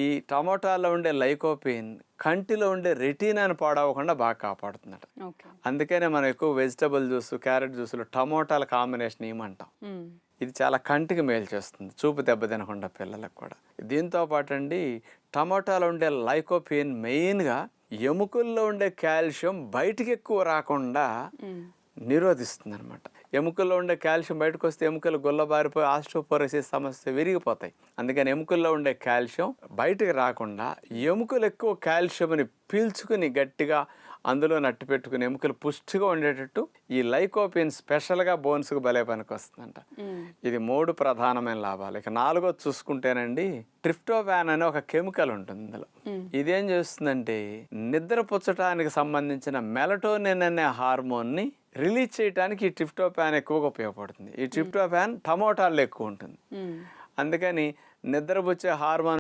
ఈ టమోటాలో ఉండే లైకోపిన్ కంటిలో ఉండే రెటీనాను పాడవకుండా బాగా కాపాడుతుందట. అందుకనే మనం ఎక్కువ వెజిటబుల్ జ్యూస్, క్యారెట్ జ్యూస్లో టమోటాల కాంబినేషన్ ఏమంటాం. ఇది చాలా కంటికి మేలు చేస్తుంది, చూపు దెబ్బతినకుండా పిల్లలకు కూడా. దీంతో పాటు అండి, టమోటాలో ఉండే లైకోపిన్ మెయిన్గా ఎముకల్లో ఉండే కాల్షియం బయటికి ఎక్కువ రాకుండా నిరోధిస్తుంది అనమాట. ఎముకల్లో ఉండే కాల్షియం బయటకు వస్తే ఎముకలు గుల్లబారిపోయి ఆస్టియోపోరోసిస్ సమస్య విరిగిపోతాయి. అందుకని ఎముకల్లో ఉండే కాల్షియం బయటకు రాకుండా ఎముకలు ఎక్కువ కాల్షియంని పీల్చుకుని గట్టిగా అందులో నట్టు పెట్టుకుని ఎముకలు పుష్టిగా ఉండేటట్టు ఈ లైకోపిన్ స్పెషల్గా బోన్స్కి భలే పనికి వస్తుందంట. ఇది 3 ప్రధానమైన లాభాలు. ఇక 4వది చూసుకుంటేనండి, ట్రిప్టోఫాన్ అనే ఒక కెమికల్ ఉంటుంది ఇందులో. ఇదేం చేస్తుందంటే నిద్రపుచ్చటానికి సంబంధించిన మెలటోనిన్ అనే హార్మోన్ని రిలీజ్ చేయడానికి ఈ ట్రిప్టోఫాన్ ఎక్కువగా ఉపయోగపడుతుంది. ఈ ట్రిప్టోఫాన్ టమోటాల్లో ఎక్కువ ఉంటుంది. అందుకని నిద్రపుచ్చే హార్మోన్